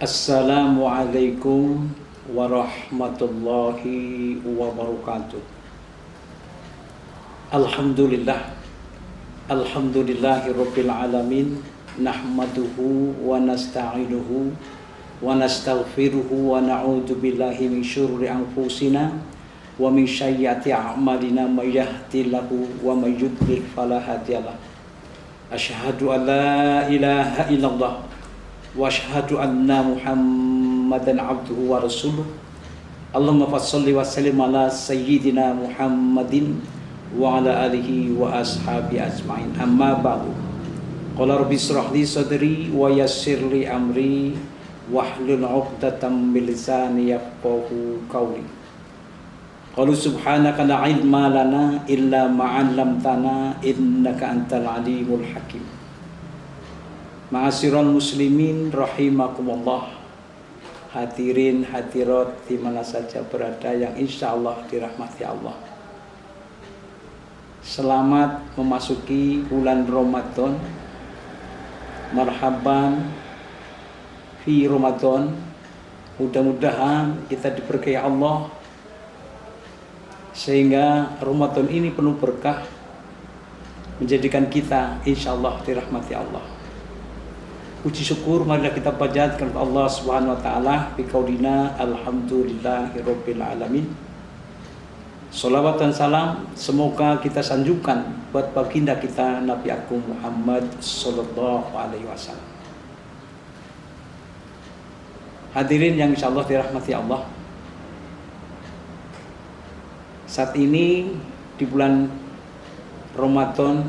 Assalamualaikum warahmatullahi wabarakatuh. Alhamdulillah, alhamdulillahirabbil alamin. Nahmaduhu wa nasta'inuhu wa nastaghfiruhu wa na'udzu billahi min syururi anfusina wa min sayyiati a'malina may yahdihillahu wa may yudlil fala hadiyalah. Asyhadu an la ilaha illallah wa asyhadu anna Muhammadan abduhu wa rasuluh. Allahumma shalli wa sallim ala sayyidina Muhammadin wa ala alihi wa ashabi ajmain. Amma ba'du. Qala rabbi shrah li sadri wa yassir li amri wahlul 'uqdatam min lisani yafqahu qawli. Qalu subhanaka la ilma lana illa ma 'allamtana innaka antal alimul hakim. Ma'asyiral muslimin rahimakumullah. Hadirin hadirat di mana saja berada yang insyaallah dirahmati Allah. Selamat memasuki bulan Ramadan. Marhaban fi Ramadan. Mudah-mudahan kita diberkahi Allah sehingga Ramadan ini penuh berkah, menjadikan kita insyaallah dirahmati Allah. Puji syukur marilah kita panjatkan kepada Allah Subhanahu wa taala bi qaulina alhamdulillahirabbil alamin. Shalawat dan salam semoga kita sanjungkan buat baginda kita Nabi Agung Muhammad sallallahu alaihi wasallam. Hadirin yang insyaallah dirahmati Allah. Saat ini di bulan Ramadan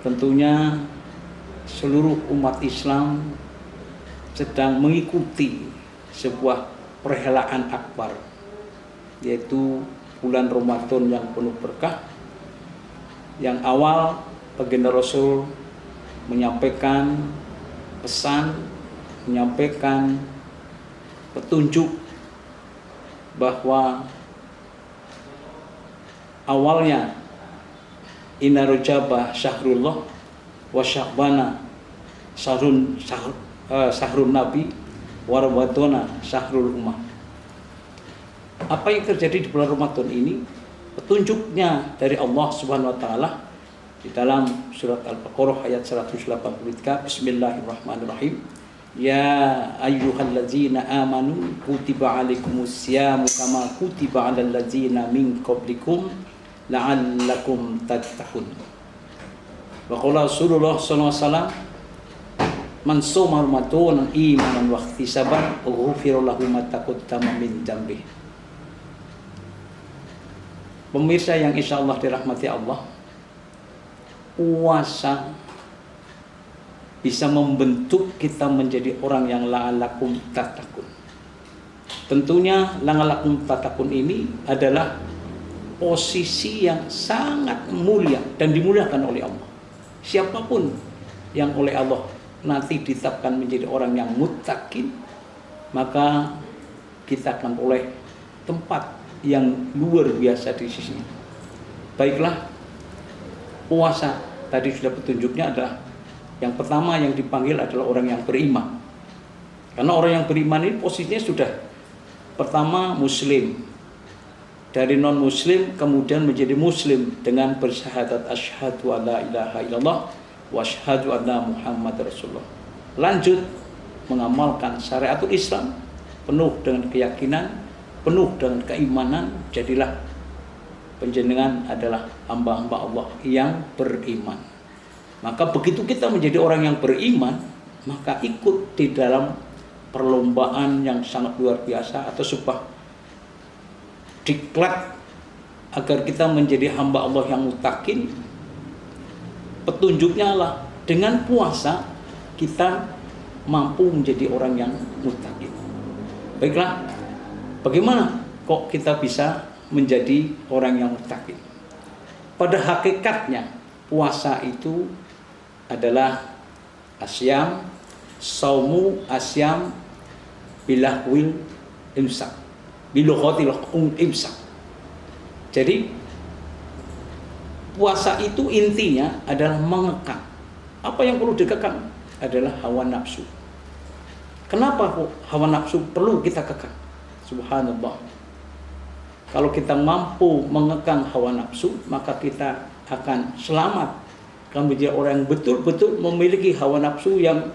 tentunya seluruh umat Islam sedang mengikuti sebuah perhelaan akbar, yaitu bulan Ramadan yang penuh berkah. Yang awal baginda Rasul menyampaikan pesan, menyampaikan petunjuk bahwa awalnya inna rajaba syahrullah wa sya'bana syahrun nabi wa ramadhana syahrul ummah. Apa yang terjadi di bulan Ramadan ini petunjuknya dari Allah Subhanahu wa taala di dalam surat Al-Baqarah ayat 183. Bismillahirrahmanirrahim. Ya ayyuhallazina amanu kutiba alaikumusyamu kama kutiba alal ladzina min qablikum la'allakum tattaqun. Wa qala Rasulullah sallallahu alaihi wasallam man shoma ramadan imanan wa ihtisaban ghufira lahu ma taqaddama min dzambi. Pemirsa yang insyaallah dirahmati Allah, puasa bisa membentuk kita menjadi orang yang la'allakum tattaqun. Tentunya la'allakum tattaqun ini adalah posisi yang sangat mulia dan dimuliakan oleh Allah. Siapapun yang oleh Allah nanti ditetapkan menjadi orang yang muttaqin, maka kita akan oleh tempat yang luar biasa di sisi. Baiklah, puasa tadi sudah petunjuknya adalah yang pertama yang dipanggil adalah orang yang beriman. Karena orang yang beriman ini posisinya sudah pertama muslim, dari non muslim kemudian menjadi muslim dengan bersyahadat asyhadu alla ilaha illallah wa asyhadu anna Muhammadar Rasulullah. Lanjut mengamalkan syariatul Islam penuh dengan keyakinan, penuh dengan keimanan, jadilah panjenengan adalah hamba-hamba Allah yang beriman. Maka begitu kita menjadi orang yang beriman, maka ikut di dalam perlombaan yang sangat luar biasa atau sebuah diklat agar kita menjadi hamba Allah yang muttaqin. Petunjuknya lah dengan puasa kita mampu menjadi orang yang muttaqin. Baiklah, bagaimana kok kita bisa menjadi orang yang muttaqin? Pada hakikatnya puasa itu adalah asyam, saumu asyam bilahwil imsak, bilughatil imsak. Jadi puasa itu intinya adalah mengekang. Apa yang perlu dikekang adalah hawa nafsu. Kenapa hawa nafsu perlu kita kekang? Subhanallah. Kalau kita mampu mengekang hawa nafsu, maka kita akan selamat. Akan menjadi orang yang betul-betul memiliki hawa nafsu yang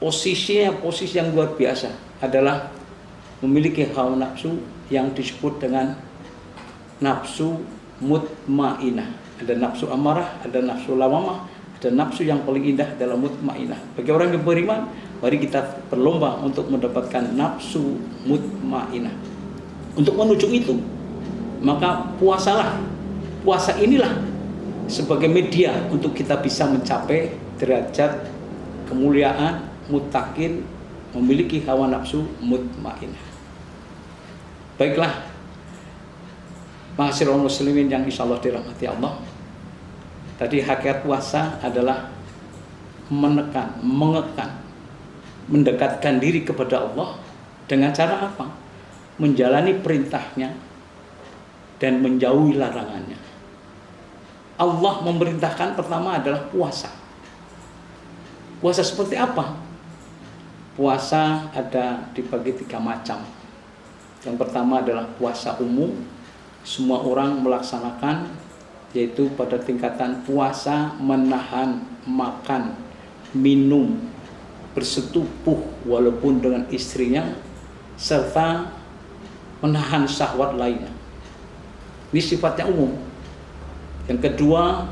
posisi yang luar biasa, adalah memiliki hawa nafsu yang disebut dengan nafsu mutmainah. Ada nafsu amarah, ada nafsu lawamah, ada nafsu yang paling indah adalah mutmainah. Bagi orang yang beriman, mari kita berlomba untuk mendapatkan nafsu mutmainah. Untuk menuju itu, maka puasalah. Puasa inilah sebagai media untuk kita bisa mencapai derajat kemuliaan muttaqin, memiliki hawa nafsu mutmainah. Baiklah, ma'asyiral muslimin yang insyaallah dirahmati Allah. Tadi hakikat puasa adalah menekan, mengekang, mendekatkan diri kepada Allah dengan cara apa? Menjalani perintahnya dan menjauhi larangannya. Allah memerintahkan pertama adalah puasa. Puasa seperti apa? Puasa ada dibagi 3 macam. Yang pertama adalah puasa umum, semua orang melaksanakan, yaitu pada tingkatan puasa menahan makan, minum, bersetubuh walaupun dengan istrinya, serta menahan syahwat lainnya. Ini sifatnya umum. Yang kedua,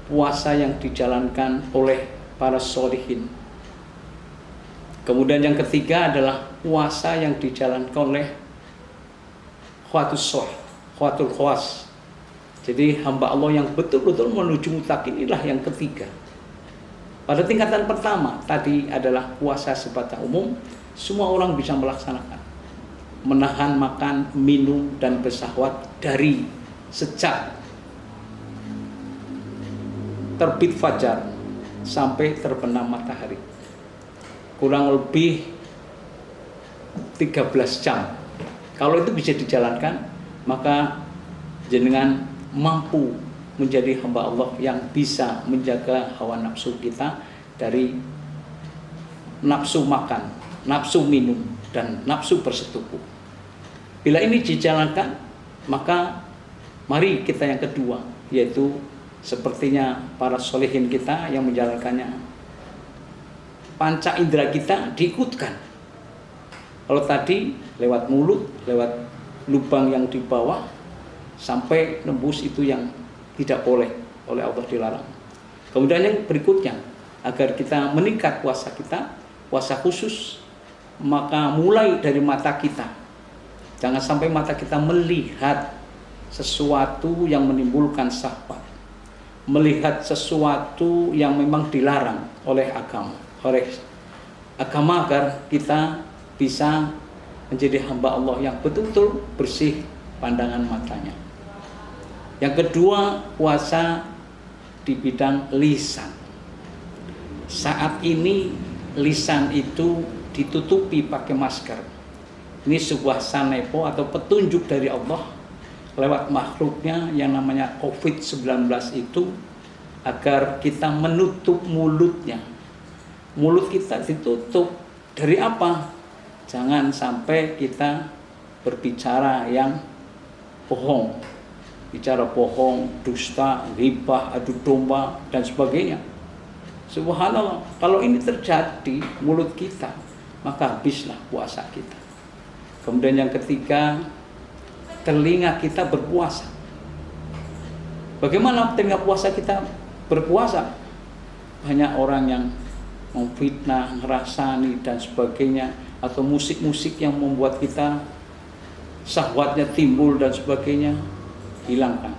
puasa yang dijalankan oleh para sholihin. Kemudian yang ketiga adalah puasa yang dijalankan oleh khawatul khawas. Jadi hamba Allah yang betul-betul menuju muttaqin, inilah yang ketiga. Pada tingkatan pertama tadi adalah puasa sifatnya umum, semua orang bisa melaksanakan. Menahan makan, minum, dan bersahwat dari sejak terbit fajar sampai terbenam matahari, kurang lebih 13 jam. Kalau itu bisa dijalankan, maka jenengan mampu menjadi hamba Allah yang bisa menjaga hawa nafsu kita dari nafsu makan, nafsu minum, dan nafsu bersetubuh. Bila ini dijalankan, maka mari kita yang kedua, yaitu sepertinya para solehin kita yang menjalankannya. Panca indera kita diikutkan. Kalau tadi lewat mulut, lewat lubang yang di bawah, sampai nembus itu yang tidak boleh, oleh Allah dilarang. Kemudian yang berikutnya, agar kita meningkat puasa kita, puasa khusus, maka mulai dari mata kita. Jangan sampai mata kita melihat sesuatu yang menimbulkan syahwat, melihat sesuatu yang memang dilarang oleh agama, agar kita bisa menjadi hamba Allah yang betul-betul bersih pandangan matanya. Yang kedua, puasa di bidang lisan. Saat ini lisan itu ditutupi pakai masker. Ini sebuah sanepo atau petunjuk dari Allah lewat makhluknya yang namanya COVID-19 itu, agar kita menutup mulutnya. Mulut kita ditutup dari apa? Jangan sampai kita berbicara yang bohong, bicara bohong, dusta, ghibah, adu domba, dan sebagainya. Subhanallah, kalau ini terjadi mulut kita, maka habislah puasa kita. Kemudian yang ketiga, telinga kita berpuasa. Bagaimana telinga puasa kita berpuasa? Banyak orang yang memfitnah, ngerasani, dan sebagainya, atau musik-musik yang membuat kita syahwatnya timbul dan sebagainya. Hilangkan,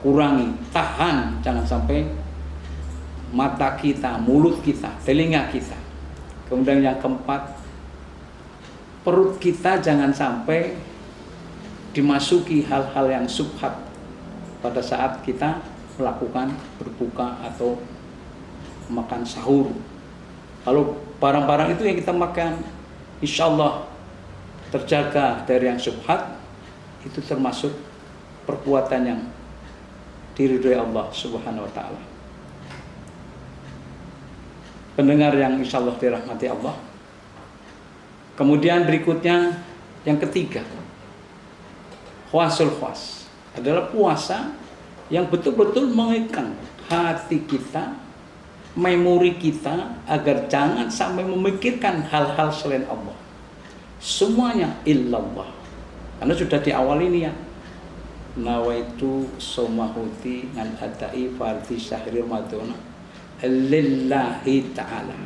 kurangi, tahan, jangan sampai mata kita, mulut kita, telinga kita. Kemudian yang keempat, perut kita jangan sampai dimasuki hal-hal yang syubhat pada saat kita melakukan berbuka atau makan sahur. Kalau barang-barang itu yang kita makan, insya Allah terjaga dari yang syubhat, itu termasuk perbuatan yang diridhoi Allah Subhanahu wa ta'ala. Pendengar yang insya Allah dirahmati Allah, Kemudian berikutnya yang ketiga, khawasul khas adalah puasa yang betul-betul mengekang hati kita, memori kita agar jangan sampai memikirkan hal-hal selain Allah. Semuanya illallah. Karena sudah di awal ini ya, nawaitu somahuti ngan adai fardhi syahri Ramadan lillahi ta'ala.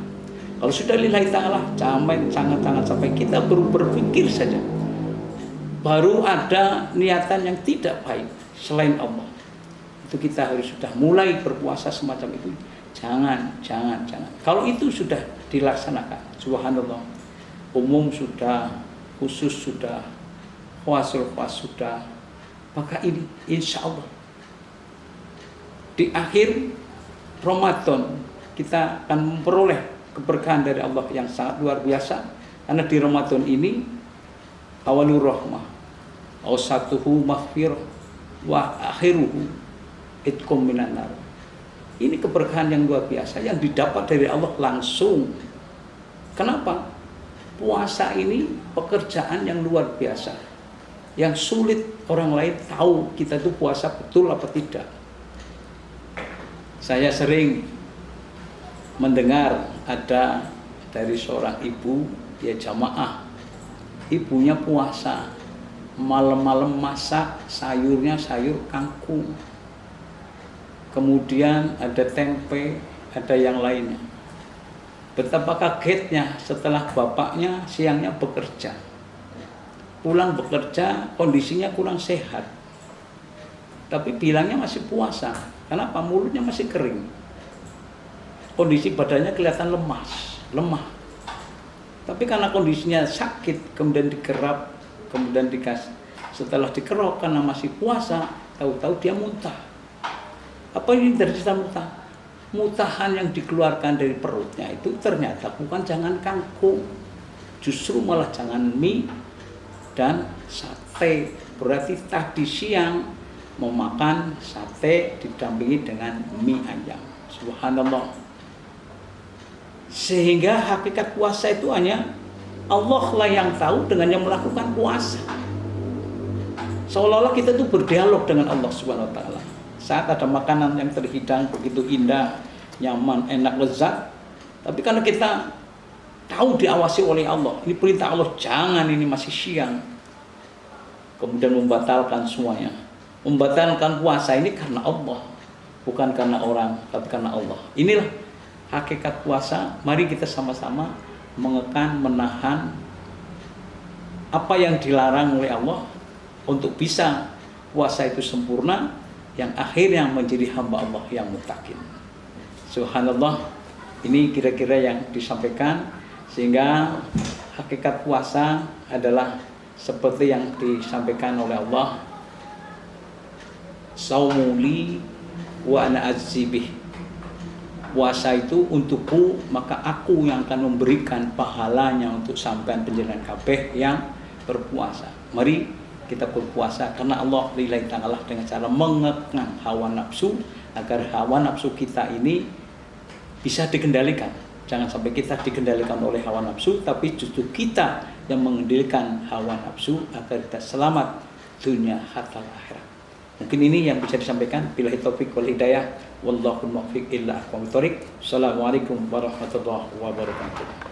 Kalau sudah lillahi ta'ala, jangan sampai kita baru berpikir saja, baru ada niatan yang tidak baik selain Allah, itu kita harus sudah mulai berpuasa semacam itu. Jangan. Kalau itu sudah dilaksanakan, subhanallah, umum sudah, khusus sudah, khawasul khas sudah, maka ini insya Allah di akhir Ramadan kita akan memperoleh keberkahan dari Allah yang sangat luar biasa. Karena di Ramadan ini awalur rahmah, awsatuhu maghfirah, wa akhiruhu itqum minan nar. Ini keberkahan yang luar biasa yang didapat dari Allah langsung. Kenapa? Puasa ini pekerjaan yang luar biasa, yang sulit orang lain tahu kita itu puasa betul apa tidak. Saya sering mendengar ada dari seorang ibu, dia jamaah, ibunya puasa, malam-malam masak sayurnya sayur kangkung, kemudian ada tempe, ada yang lainnya. Betapa kagetnya setelah bapaknya siangnya bekerja, pulang bekerja kondisinya kurang sehat, tapi bilangnya masih puasa. Kenapa? Mulutnya masih kering, kondisi badannya kelihatan lemah. Tapi karena kondisinya sakit, kemudian dikerap, kemudian dikasih, setelah dikerok karena masih puasa, tahu-tahu dia muntah. Apa ini terjadi muntah? Muntahan yang dikeluarkan dari perutnya itu ternyata bukan jangan kangkung, justru malah jangan mie dan sate. Berarti tadi siang memakan sate didampingi dengan mie ayam. Subhanallah. Sehingga hakikat puasa itu hanya Allah lah yang tahu dengan yang melakukan puasa. Seolah-olah kita itu berdialog dengan Allah Subhanahu wa taala. Saat ada makanan yang terhidang begitu indah, nyaman, enak, lezat, tapi karena kita tahu diawasi oleh Allah, ini perintah Allah, jangan, ini masih siang, kemudian membatalkan semuanya. Membatalkan puasa ini karena Allah, bukan karena orang, tapi karena Allah. Inilah hakikat puasa. Mari kita sama-sama mengekang, menahan apa yang dilarang oleh Allah untuk bisa puasa itu sempurna, yang akhirnya menjadi hamba Allah yang muttaqin. Subhanallah, ini kira-kira yang disampaikan, sehingga hakikat puasa adalah seperti yang disampaikan oleh Allah, saumuli wa ana ajzibih. Puasa itu untukku, maka aku yang akan memberikan pahalanya untuk sampean penjenengan kabeh yang berpuasa. Mari kita berpuasa karena Allah lillahi ta'ala dengan cara mengekang hawa nafsu, agar hawa nafsu kita ini bisa dikendalikan. Jangan sampai kita dikendalikan oleh hawa nafsu, tapi justru kita yang mengendalikan hawa nafsu agar kita selamat dunia hatta akhirat. Mungkin ini yang bisa disampaikan. Billahi taufik wal hidayah, wallahu muwaffiq illa aqwamit thoriq. Assalamualaikum warahmatullahi wabarakatuh.